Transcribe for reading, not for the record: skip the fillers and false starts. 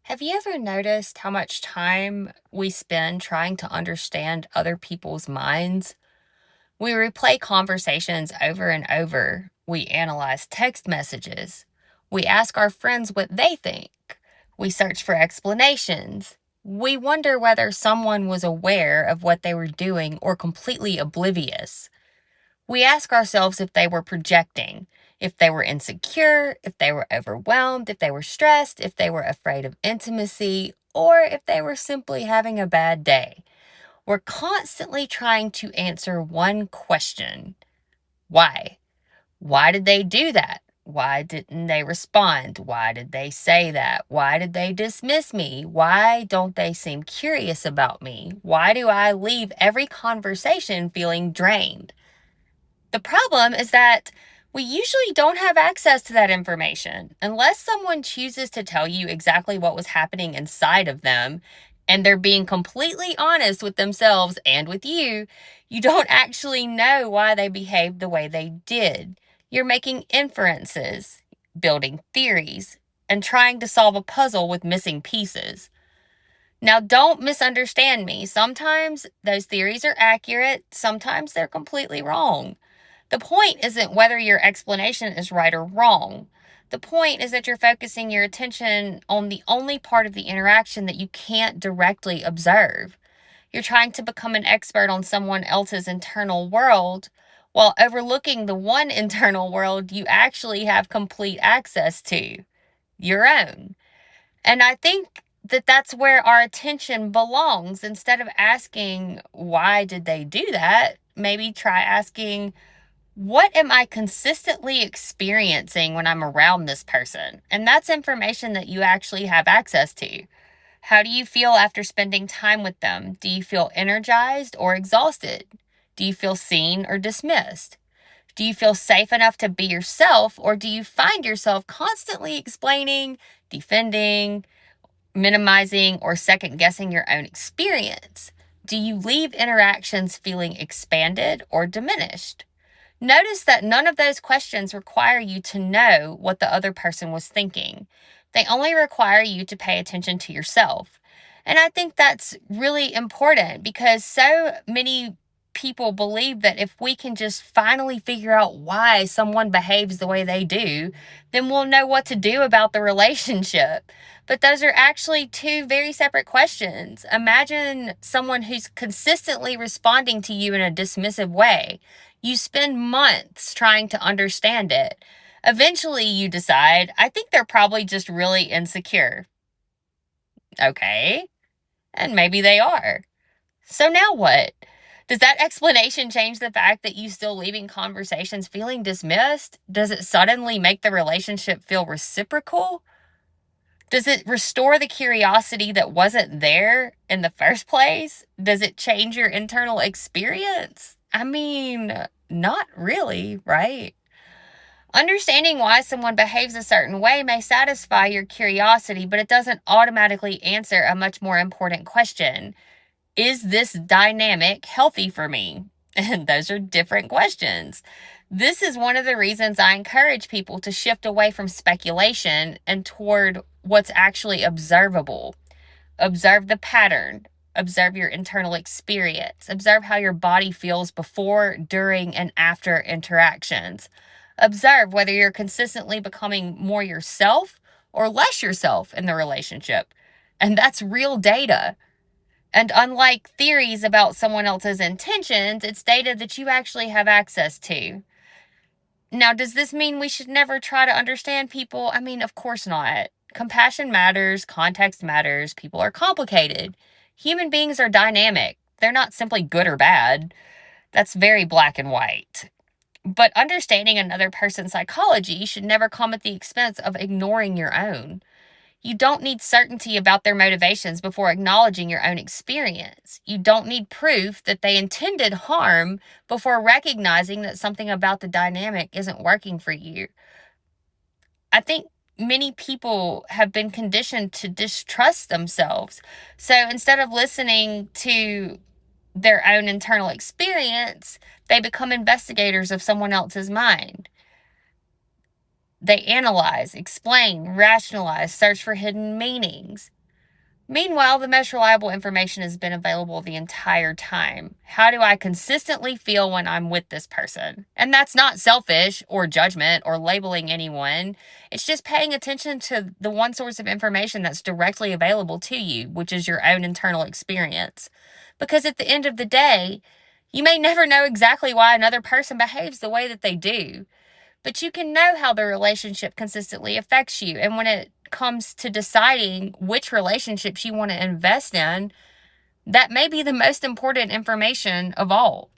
Have you ever noticed how much time we spend trying to understand other people's minds? We replay conversations over and over. We analyze text messages. We ask our friends what they think. We search for explanations. We wonder whether someone was aware of what they were doing or completely oblivious. We ask ourselves if they were projecting, if they were insecure, if they were overwhelmed, if they were stressed, if they were afraid of intimacy, or if they were simply having a bad day. We're constantly trying to answer one question: why? Why did they do that? Why didn't they respond? Why did they say that? Why did they dismiss me? Why don't they seem curious about me? Why do I leave every conversation feeling drained? The problem is that we usually don't have access to that information unless someone chooses to tell you exactly what was happening inside of them and they're being completely honest with themselves and with you. You don't actually know why they behaved the way they did. You're making inferences, building theories, and trying to solve a puzzle with missing pieces. Now, don't misunderstand me. Sometimes those theories are accurate, sometimes they're completely wrong. The point isn't whether your explanation is right or wrong. The point is that you're focusing your attention on the only part of the interaction that you can't directly observe. You're trying to become an expert on someone else's internal world while overlooking the one internal world you actually have complete access to, your own. And I think that that's where our attention belongs. Instead of asking, why did they do that? Maybe try asking, what am I consistently experiencing when I'm around this person? And that's information that you actually have access to. How do you feel after spending time with them? Do you feel energized or exhausted? Do you feel seen or dismissed? Do you feel safe enough to be yourself, or do you find yourself constantly explaining, defending, minimizing, or second guessing your own experience? Do you leave interactions feeling expanded or diminished? Notice that none of those questions require you to know what the other person was thinking. They only require you to pay attention to yourself. And I think that's really important because so many people believe that if we can just finally figure out why someone behaves the way they do, then we'll know what to do about the relationship. But those are actually two very separate questions. Imagine someone who's consistently responding to you in a dismissive way. You spend months trying to understand it. Eventually, you decide, I think they're probably just really insecure. Okay, and maybe they are. So now what? Does that explanation change the fact that you still leaving conversations feeling dismissed? Does it suddenly make the relationship feel reciprocal? Does it restore the curiosity that wasn't there in the first place? Does it change your internal experience? I mean, not really, right? Understanding why someone behaves a certain way may satisfy your curiosity, but it doesn't automatically answer a much more important question. Is this dynamic healthy for me? And those are different questions. This is one of the reasons I encourage people to shift away from speculation and toward what's actually observable. Observe the pattern. Observe your internal experience. Observe how your body feels before, during, and after interactions. Observe whether you're consistently becoming more yourself or less yourself in the relationship. And that's real data. And unlike theories about someone else's intentions, it's data that you actually have access to. Now, does this mean we should never try to understand people? I mean, of course not. Compassion matters, context matters, people are complicated. Human beings are dynamic. They're not simply good or bad. That's very black and white. But understanding another person's psychology should never come at the expense of ignoring your own. You don't need certainty about their motivations before acknowledging your own experience. You don't need proof that they intended harm before recognizing that something about the dynamic isn't working for you. I think many people have been conditioned to distrust themselves. So instead of listening to their own internal experience, they become investigators of someone else's mind. They analyze, explain, rationalize, search for hidden meanings. Meanwhile, the most reliable information has been available the entire time. How do I consistently feel when I'm with this person? And that's not selfish or judgment or labeling anyone. It's just paying attention to the one source of information that's directly available to you, which is your own internal experience. Because at the end of the day, you may never know exactly why another person behaves the way that they do, but you can know how the relationship consistently affects you. And when it comes to deciding which relationships you want to invest in, that may be the most important information of all.